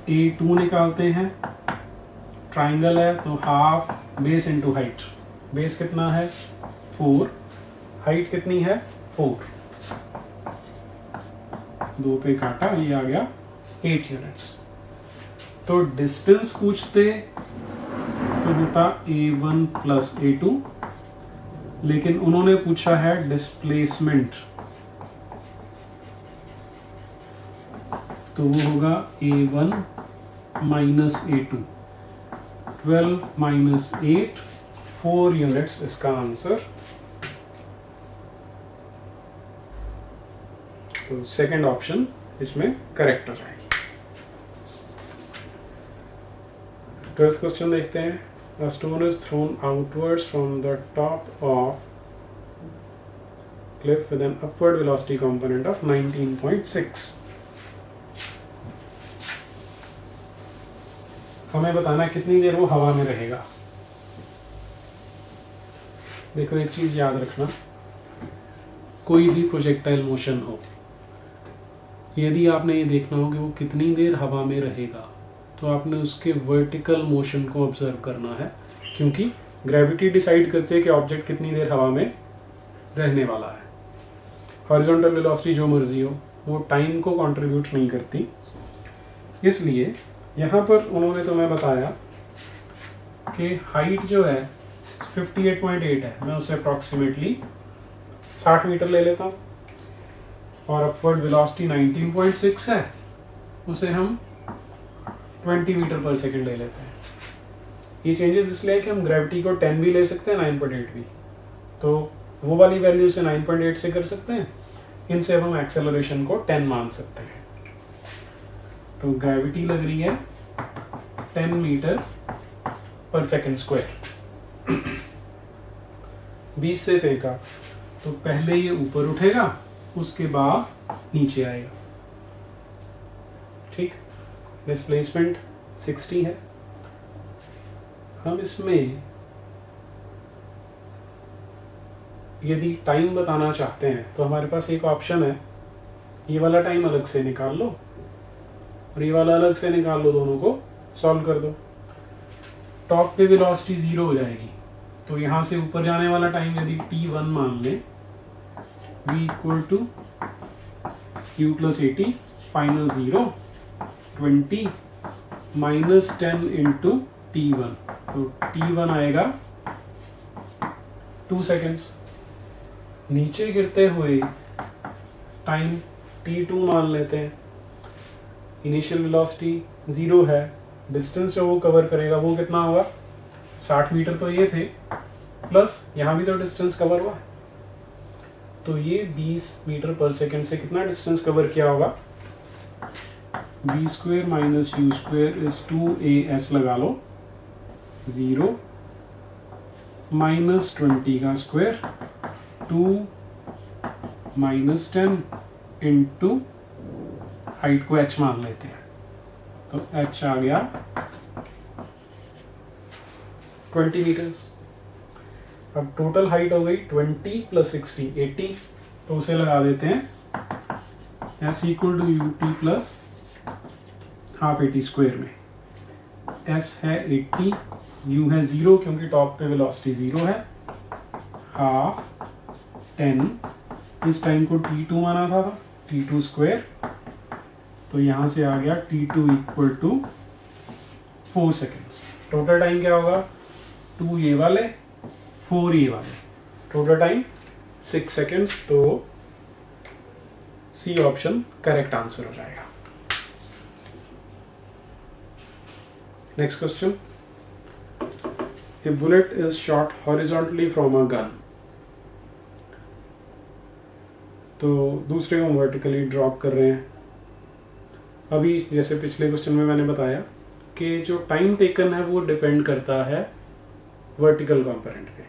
A2 निकालते हैं, triangle है तो half base into height, base कितना है 4, हाइट कितनी है 4, 2 पे काटा, ये आ गया 8 यूनिट्स। तो डिस्टेंस पूछते तो होता A1 प्लस A2, लेकिन उन्होंने पूछा है डिस्प्लेसमेंट, तो वो होगा A1 minus A2, 12 minus 8, 4 units इसका आंसर। तो सेकंड ऑप्शन इसमें करेक्ट हो जाएगी। 12th क्वेश्चन देखते हैं। A stone is thrown outwards from the top of cliff with an upward velocity component of 19.6. हमें बताना कितनी देर वो हवा में रहेगा। देखो एक चीज याद रखना, कोई भी प्रोजेक्टाइल मोशन हो, यदि आपने ये देखना हो कि वो कितनी देर हवा में रहेगा, तो आपने उसके वर्टिकल मोशन को ऑब्जर्व करना है, क्योंकि ग्रेविटी डिसाइड करती है कि ऑब्जेक्ट कितनी देर हवा में रहने वाला है। हॉरिजॉन्टल वेलोसिटी जो मर्जी हो, वो टाइम को कंट्रीब्यूट नहीं करती। इसलिए यहाँ पर उन्होंने तुम्हें बताया कि हाइट जो है 58.8 है, मैं उसे अप्रॉक्सीमेटली 60 मीटर ले लेता हूँ, और अपवर्ड वेलोसिटी 19.6 है, उसे हम 20 मीटर पर सेकंड ले लेते हैं। ये चेंजेस इसलिए कि हम ग्रेविटी को 10 भी ले सकते हैं, 9.8 भी, तो वो वाली वैल्यू से 9.8 से कर सकते हैं, इनसे हम एक्सेलरेशन को 10 मान सकते हैं। तो ग्रेविटी लग रही है 10 मीटर पर सेकंड स्क्वायर। 20 से फेंका तो पहले ये ऊपर उठेगा, उसके बाद नीचे आएगा, ठीक। डिस्प्लेसमेंट 60 है। हम इसमें यदि टाइम बताना चाहते हैं तो हमारे पास एक ऑप्शन है, ये वाला टाइम अलग से निकाल लो और ये वाला अलग से निकाल लो, दोनों को सॉल्व कर दो। टॉप पे वेलोसिटी 0 हो जाएगी, तो यहाँ से ऊपर जाने वाला टाइम यदि t1 मान लें, v equal to q plus 80, final 0, 20 minus 10 into t1, तो t1 आएगा 2 सेकेंड्स। नीचे गिरते हुए टाइम t2 मान लेते हैं। इनिशियल वेलोसिटी 0 है, डिस्टेंस जो वो कवर करेगा वो कितना होगा, 60 मीटर तो ये थे, प्लस यहाँ भी तो डिस्टेंस कवर हुआ, तो ये 20 मीटर पर सेकेंड से कितना डिस्टेंस कवर किया होगा, b square minus u square is 2as लगा लो, 0 माइनस 20 का स्क्वायर, 2 माइनस 10 इंटू हाइट को h मान लेते हैं, तो h आ गया 20 मीटर्स। अब टोटल हाइट हो गई 20 प्लस 60 80, तो उसे लगा देते हैं s equal to u t plus half 80 square में। s है 80, u है 0 क्योंकि टॉप पे वेलोसिटी 0 है, हाफ 10, इस टाइम को t2 माना था, t2 स्क्वायर, तो यहाँ से आ गया t2 equal to 4 seconds. Total time क्या होगा, 2 ये वाले 4 ये वाले, टोटल टाइम 6 सेकेंड्स, तो सी ऑप्शन करेक्ट आंसर हो जाएगा। Next question, A bullet is shot horizontally from a gun, तो दूसरे को वर्टिकली ड्रॉप कर रहे हैं। अभी जैसे पिछले क्वेश्चन में मैंने बताया कि जो टाइम टेकन है वो डिपेंड करता है वर्टिकल कंपोनेंट पे।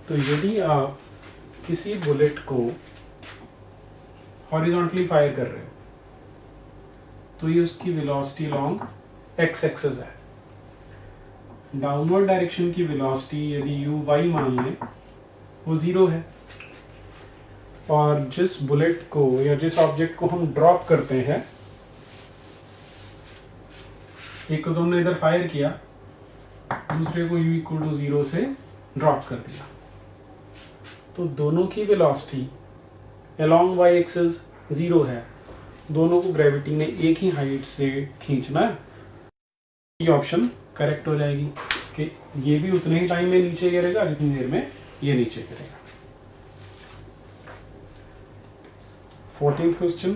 तो यदि आप किसी बुलेट को हॉरिजॉन्टली फायर कर रहे हो, तो ये उसकी वेलोसिटी लॉन्ग एक्स एक्सिस है। डाउनवर्ड डायरेक्शन की वेलोसिटी यदि यू वाई मान लें, वो 0 है, और जिस बुलेट को या जिस ऑब्जेक्ट को हम ड्रॉप करते हैं एक को तुमने इधर फायर किया, दूसरे को u इक्वल टू 0 से ड्रॉप कर दिया, तो दोनों की वेलोसिटी अलोंग y एक्सिस 0 है, दोनों को ग्रेविटी ने एक ही हाइट से खींचना है। ये ऑप्शन करेक्ट हो जाएगी कि ये भी उतने ही टाइम में नीचे गिरेगा जितनी देर में ये नीचे गिरेगा। 14th क्वेश्चन,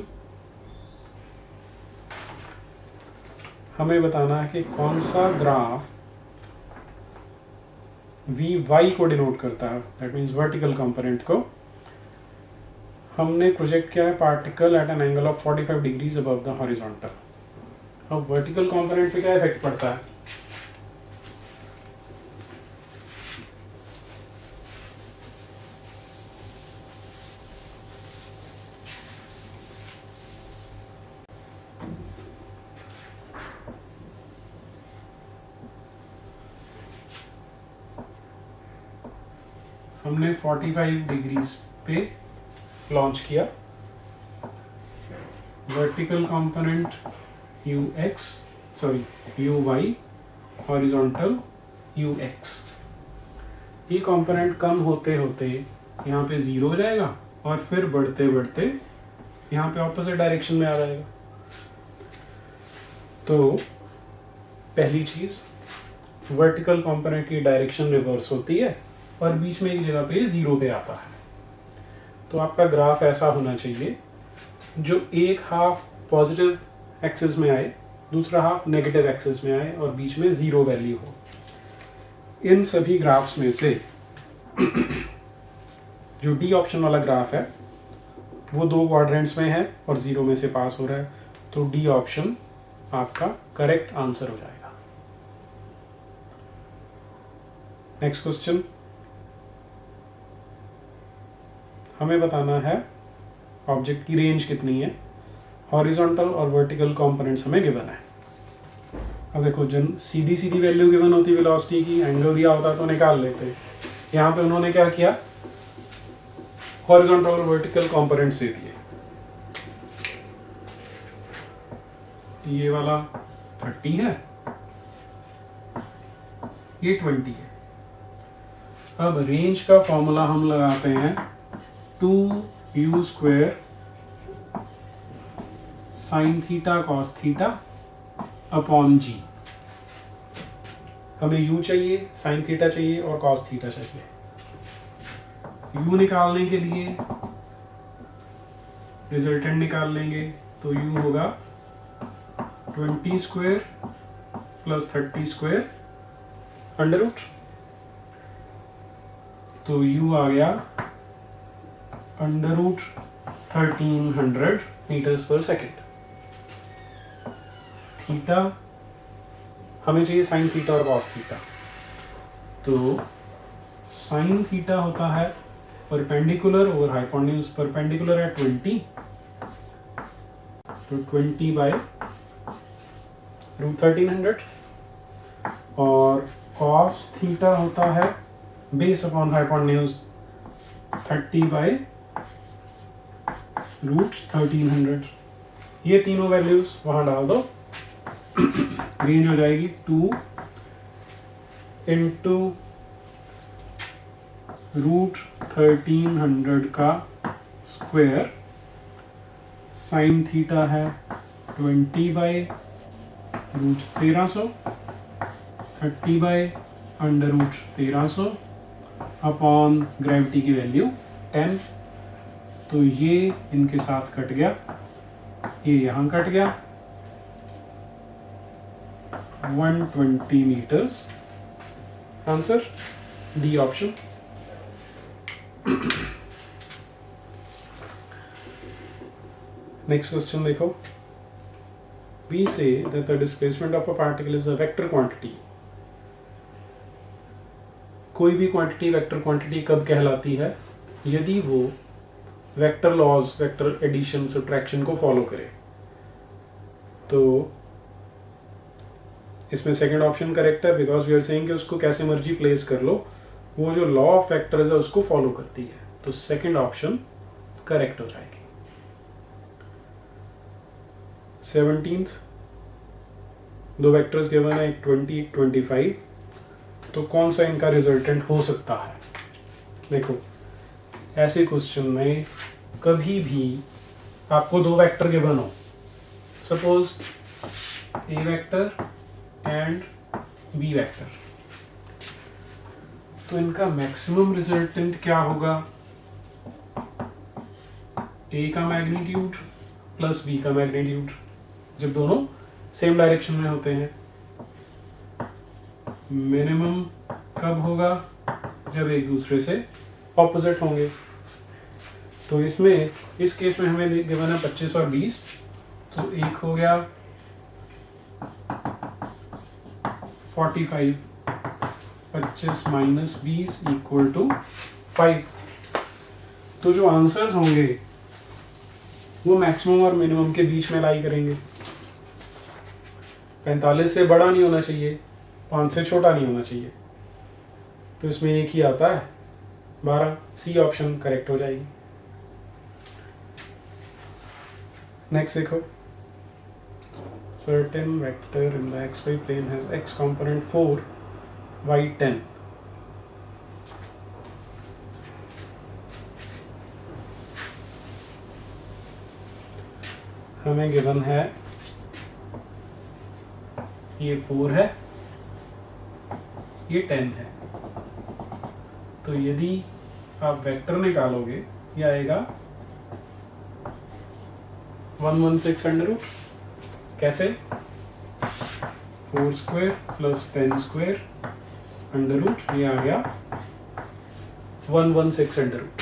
हमें बताना है कि कौन सा ग्राफ Vy को डिनोट करता है, दैट मीन्स वर्टिकल कंपोनेंट को। हमने प्रोजेक्ट किया है particle at an angle of 45 degrees above the horizontal. अब वर्टिकल कंपोनेंट पे क्या इफेक्ट पड़ता है? हमने 45 डिग्रीज पे लॉन्च किया, vertical component uy, horizontal ux। ये कंपोनेंट कम होते होते यहाँ पे 0 हो जाएगा और फिर बढ़ते बढ़ते यहाँ पे ऑपोजिट डायरेक्शन में आ जाएगा। तो पहली चीज, वर्टिकल कंपोनेंट की डायरेक्शन रिवर्स होती है और बीच में एक जगह पे 0 पे आता है। तो आपका ग्राफ ऐसा होना चाहिए जो एक हाफ पॉजिटिव एक्सिस में आए, दूसरा हाफ नेगेटिव एक्सिस में आए और बीच में 0 वैल्यू हो। इन सभी ग्राफ्स में से जो डी ऑप्शन वाला ग्राफ है वो 2 क्वाड्रेंट्स में है और 0 में से पास हो रहा है, तो डी ऑप्शन आपका करेक्ट आंसर हो जाएगा। नेक्स्ट क्वेश्चन, हमें बताना है ऑब्जेक्ट की रेंज कितनी है। हॉरिजॉन्टल और वर्टिकल कंपोनेंट्स हमें गिवन है। अब देखो, जन सीधी सीधी वैल्यू गिवन होती वेलोसिटी की, एंगल दिया होता तो निकाल लेते। यहाँ पे उन्होंने क्या किया, हॉरिजॉन्टल और वर्टिकल कंपोनेंट्स दे दिए। ये वाला 30 है, ये 20 है। अब रेंज का फॉर्मूला हम लगाते हैं 2u² sin theta cos theta upon g। हमें u चाहिए, sin थीटा चाहिए और cos थीटा चाहिए। u निकालने के लिए रिजल्टेंट निकाल लेंगे, तो u होगा 20² प्लस 30² अंडर रूट। तो u आ गया अंडर रूट 1300 मीटर्स पर सेकेंड। थीटा हमें चाहिए साइन थीटा और कॉस थीटा, तो साइन थीटा होता है परपेंडिकुलर ओवर हाइपोटेन्यूज। परपेंडिकुलर है 20, तो 20 बाय रूट 1300, और कॉस थीटा होता है base upon hypotenuse 30 by root 1300। ये तीनों वैल्यूज वहां डाल दो, रेंज हो जाएगी 2 इंटू रूट 1300 का स्क्वायर। साइन थीटा है 20 by root 1300, 30 by under root 1300 upon gravity की वैल्यू 10। तो ये इनके साथ कट गया, ये यहाँ कट गया, 120 metres. Answer D option. Next question देखो, we say that the displacement of a particle is a vector quantity। कोई भी क्वांटिटी वेक्टर क्वांटिटी कब कहलाती है? यदि वो vector laws, vector addition subtraction को फॉलो करे। तो इसमें सेकंड ऑप्शन करेक्ट है, बिकॉज वी आर सेइंग कि उसको कैसे मर्जी प्लेस कर लो, वो जो लॉ ऑफ वेक्टर्स है उसको फॉलो करती है। तो सेकंड ऑप्शन करेक्ट हो जाएगी। 17th, दो वेक्टर्स गिवन है, एक 20 एक 25, तो कौन सा इनका रिजल्टेंट हो सकता है? देखो ऐसे क्वेश्चन में कभी भी आपको दो वेक्टर गिवन हो, suppose A vector and B vector, तो इनका मैक्सिमम रिजल्टेंट क्या होगा? ए का मैग्नीट्यूड प्लस बी का मैग्नीट्यूड, जब दोनों सेम डायरेक्शन में होते हैं। मिनिमम कब होगा? जब एक दूसरे से ऑपोजिट होंगे। तो इसमें इस केस में हमें गिवन है 25 और 20, तो एक हो गया 45, 25 माइनस 20 इक्वल टू 5। तो जो आंसर्स होंगे वो मैक्सिमम और मिनिमम के बीच में लाई करेंगे। 45 से बड़ा नहीं होना चाहिए, 5 से छोटा नहीं होना चाहिए, तो इसमें एक ही आता है 12। सी ऑप्शन करेक्ट हो जाएगी। नेक्स्ट देखो, certain vector in the xy plane has x component 4 y 10। हमें गिवन है ये 4 है, ये 10 है, तो यदि आप वेक्टर निकालोगे ये आएगा 116 अंडर रूट। कैसे? 4 square plus 10 square under root, ये आ गया 116 अंडर रूट।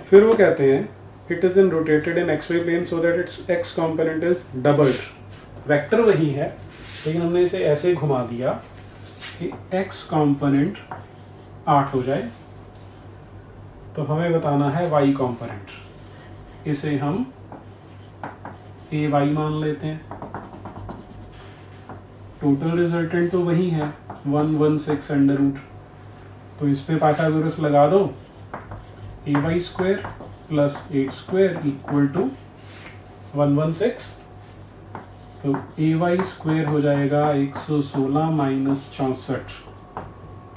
फिर वो कहते हैं it is in rotated in X Y plane so that its X component is doubled. Vector वही है लेकिन हमने इसे ऐसे घुमा दिया कि एक्स कॉम्पोनेंट 8 हो जाए। तो हमें बताना है वाई कॉम्पोनेंट, इसे हम ए वाई मान लेते हैं। टोटल रिजल्टेंट तो वही है 116 अंडर रूट, तो इस पे पाइथागोरस लगा दो, A Y square plus 8 square equal to 116। तो ए वाई स्क्वायर हो जाएगा 116 माइनस 64,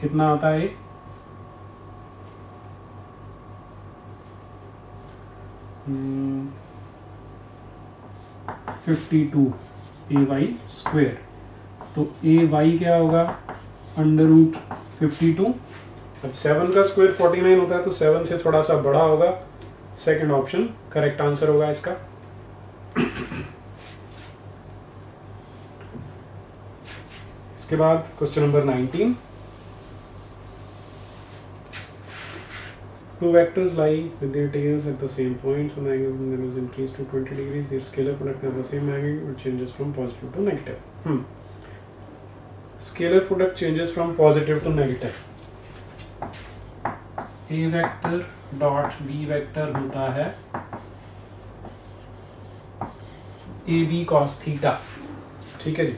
कितना आता है? 52 ए वाई स्क्वायर। तो ए वाई क्या होगा? Under root 52। अब 7 का स्क्वायर 49 होता है, तो 7 से थोड़ा सा बड़ा होगा। सेकंड ऑप्शन करेक्ट आंसर होगा इसका। इसके बाद question number 19। Two vectors lie with their tails at the same point. When the angle between them is increased to 20 degrees, their scalar product has the same magnitude but changes from positive to negative. Scalar product changes from positive to negative. A vector dot B vector होता है AB cos theta. ठीक है जी,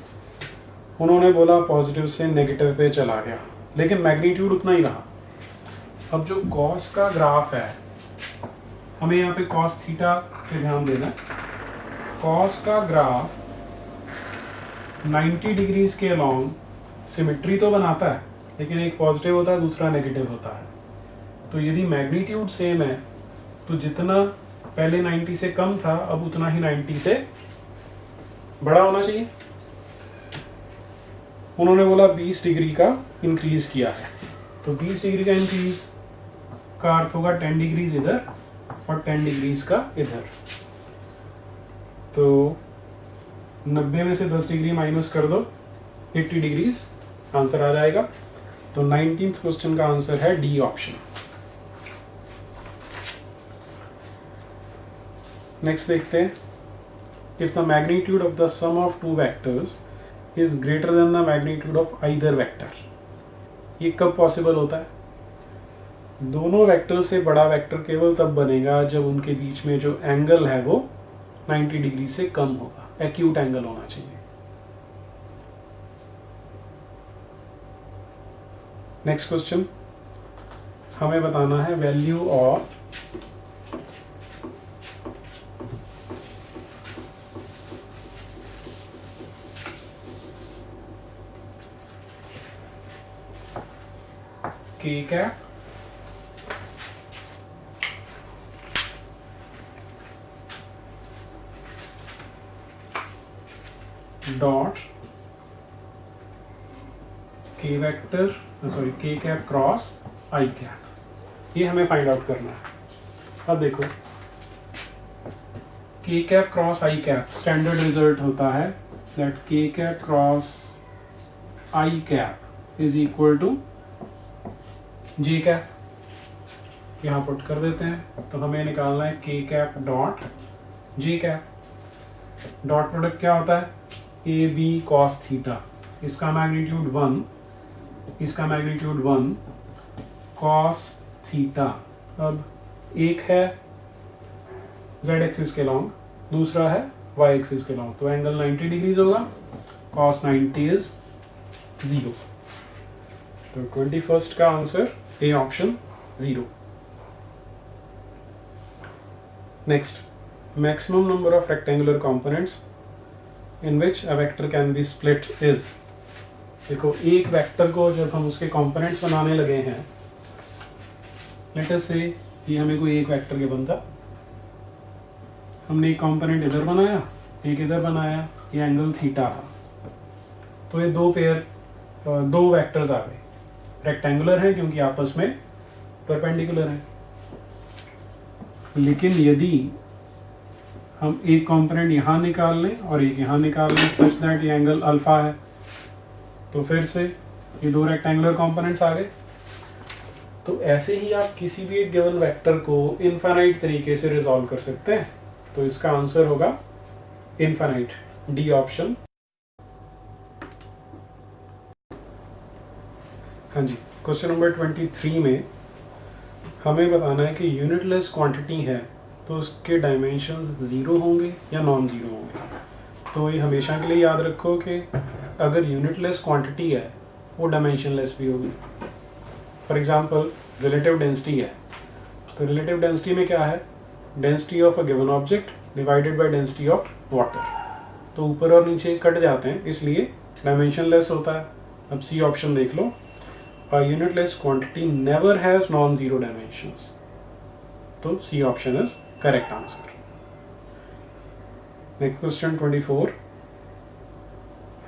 उन्होंने बोला positive से negative पे चला गया, लेकिन मैग्नीट्यूड उतना ही रहा। अब जो कॉस का ग्राफ है, हमें यहाँ पे कॉस थीटा पे ध्यान देना है। कॉस का ग्राफ 90 डिग्रीज के अलोंग सिमेट्री तो बनाता है, लेकिन एक पॉजिटिव होता है दूसरा नेगेटिव होता है। तो यदि मैग्नीट्यूड सेम है तो जितना पहले 90 से कम था अब उतना ही 90 से बड़ा होना चाहिए। उन्होंने बोला 20 डिग्री का इंक्रीज किया है, तो 20 डिग्री का इंक्रीज का अर्थ होगा 10 डिग्रीज इधर और 10 डिग्रीज का इधर। तो 90 में से 10 डिग्री माइनस कर दो, 80 डिग्रीज आंसर आ जाएगा। तो 19th क्वेश्चन का आंसर है डी ऑप्शन। नेक्स्ट देखते हैं, if the magnitude of the sum of two vectors is greater than the magnitude of either vector. ये कब पॉसिबल होता है? दोनों वेक्टर से बड़ा वेक्टर केवल तब बनेगा जब उनके बीच में जो एंगल है वो 90 डिग्री से कम होगा, एक्यूट एंगल होना चाहिए। नेक्स्ट क्वेश्चन, हमें बताना है value of k cap dot k vector k cap cross i cap, ये हमें फाइंड आउट करना है। अब देखो k cap cross i cap standard result होता है that k cap cross i cap is equal to j cap, यहाँ put कर देते हैं। तो हमें निकालना है k cap dot j cap। Dot product क्या होता है, ए बी कॉस थीटा, इसका मैग्नीट्यूड 1, इसका मैग्नीट्यूड 1 कॉस थीटा। अब एक है z एक्सिस के लॉन्ग, दूसरा है y एक्सिस के लॉन्ग, तो एंगल 90 डिग्रीज होगा, cos 90 इज 0। तो 21st का answer A option 0। Next, maximum number of rectangular components in which a vector can be split is. देखो एक वेक्टर को जब हम उसके कंपोनेंट्स बनाने लगे हैं, लेट अस से कि हमें कोई एक वेक्टर गिवन था, हमने एक कंपोनेंट इधर बनाया, एक इधर बनाया, ये एंगल थीटा था, तो ये दो वेक्टर्स आ गए, रेक्टेंगुलर हैं क्योंकि आपस में परपेंडिकुलर हैं। लेकिन यदि हम एक कंपोनेंट यहाँ निकाल लें और एक यहाँ निकाल लें सच दैट ये एंगल अल्फा है, तो फिर से ये दो रेक्टेंगुलर कंपोनेंट्स आ गए। तो ऐसे ही आप किसी भी एक गिवन वेक्टर को इनफाइनाइट तरीके से रिजॉल्व कर सकते हैं। तो इसका आंसर होगा इनफाइनाइट, डी ऑप्शन। हाँ जी, क्वेश्चन नंबर 23 में हमें बताना है कि यूनिटलेस क्वांटिटी है तो उसके डायमेंशंस 0 होंगे या नॉन ज़ीरो होंगे। तो ये हमेशा के लिए याद रखो कि अगर यूनिटलेस क्वांटिटी है वो डायमेंशनलेस भी होगी। फॉर एग्जांपल रिलेटिव डेंसिटी है, तो रिलेटिव डेंसिटी में क्या है, density of a given object divided by density of water. तो ऊपर और नीचे कट जाते हैं, इसलिए डायमेंशनलेस होता है। अब सी ऑप्शन देख लो, a unitless quantity never has non zero dimensions. तो C option is correct answer. Next question 24,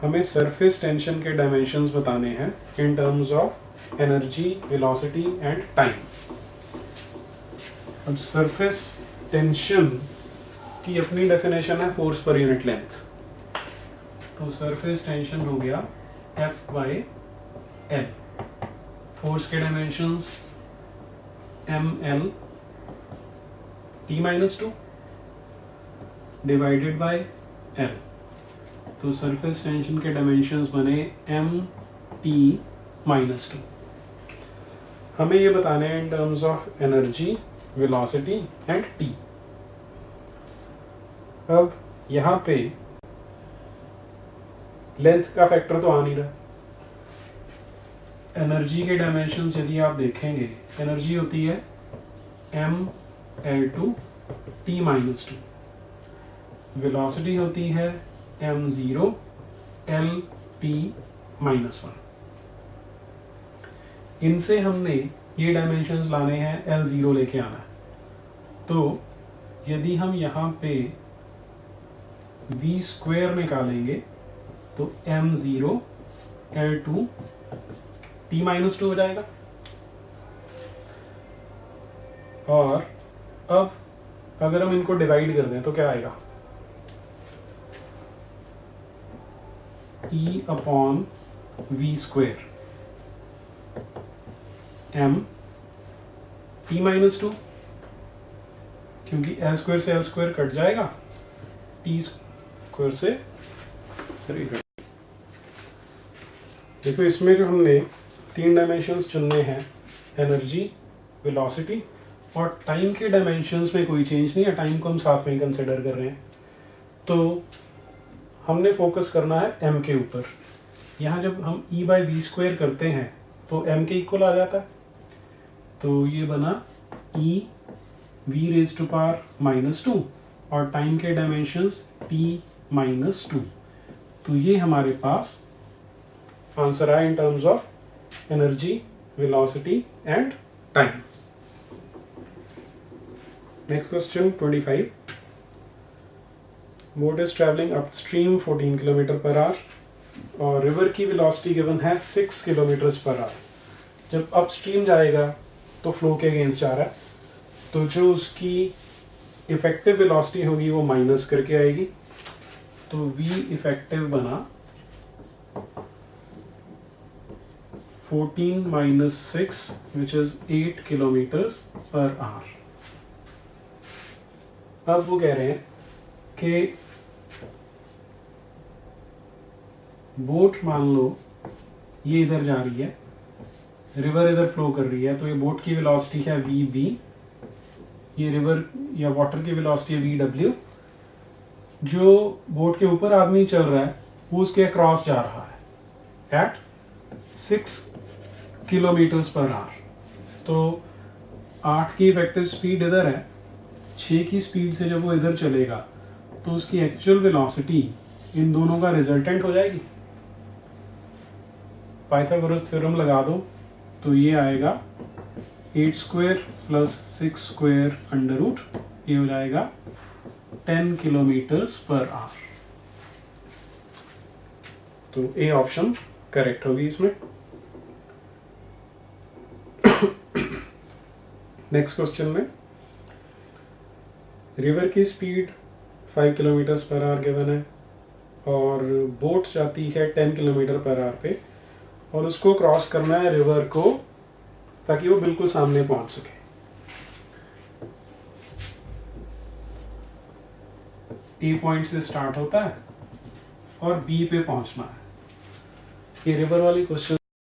हमें सरफेस टेंशन के डायमेंशंस बताने हैं in terms of energy, velocity and time. अब सरफेस टेंशन की अपनी डेफिनेशन है फोर्स पर यूनिट लेंथ। तो सरफेस टेंशन हो गया F/L। फोर्स के dimensions ML T-2 divided by L। तो सरफेस टेंशन के डायमेंशंस बने MT-2। हमें ये बताने हैं in terms of energy, velocity and T. अब यहाँ पे लेंथ का फैक्टर तो आ नहीं रहा। एनर्जी के डायमेंशंस यदि आप देखेंगे, एनर्जी होती है ML2 T-2, वेलोसिटी होती है M0 LT-1। इनसे हमने ये डायमेंशंस लाने हैं, L0 लेके आना है। तो यदि हम यहाँ पे v² निकालेंगे तो M0 L2 T-2 हो जाएगा। और अब अगर हम इनको डिवाइड कर दें तो क्या आएगा, E/v² M T-2, क्योंकि L² से L² कट जाएगा, T² से सॉरी। देखो इसमें जो हमने 3 डायमेंशंस चुनने हैं, एनर्जी, वेलोसिटी और टाइम के डायमेंशंस में कोई चेंज नहीं है, टाइम को हम साथ में कंसिडर कर रहे हैं। तो हमने फोकस करना है m के ऊपर। यहाँ जब हम E/v² करते हैं तो m के इक्वल आ जाता है। तो ये बना e⁻⁻2 और टाइम के डायमेंशंस t-2। तो ये हमारे पास आंसर आया इन terms of energy, velocity and time. Next question 25. Boat is traveling upstream 14 km per hour और रिवर की velocity given है 6 km per hour. जब अपस्ट्रीम जाएगा तो फ्लो के अगेंस्ट जा रहा है, तो जो उसकी इफेक्टिव वेलोसिटी होगी वो माइनस करके आएगी, तो v इफेक्टिव बना 14 minus 6 which is 8 kilometers per hour. अब वो कह रहे हैं कि बोट मान लो ये इधर जा रही है, रिवर इधर फ्लो कर रही है, तो ये बोट की वेलोसिटी है vb, ये रिवर या वाटर की वेलोसिटी है vw, जो बोट के ऊपर आदमी चल रहा है वो उसके अक्रॉस जा रहा है एट 6 किलोमीटर्स पर आवर. तो 8 की इफेक्टिव स्पीड इधर है, 6 की स्पीड से जब वो इधर चलेगा तो उसकी एक्चुअल वेलोसिटी इन दोनों का रिजल्टेंट हो जाएगी. पाइथागोरस थ्योरम लगा दो तो ये आएगा 8 square plus 6 square under root, ये हो जाएगा 10 किलोमीटर्स पर आवर. तो ए ऑप्शन करेक्ट होगी इसमें. नेक्स्ट क्वेश्चन में रिवर की speed 5 kilometres per hour given है और बोट जाती है 10 किलोमीटर पर आवर पे और उसको क्रॉस करना है रिवर को ताकि वो बिल्कुल सामने पहुंच सके. ए पॉइंट से स्टार्ट होता है और बी पे पहुंचना है. ये रिवर वाली क्वेश्चन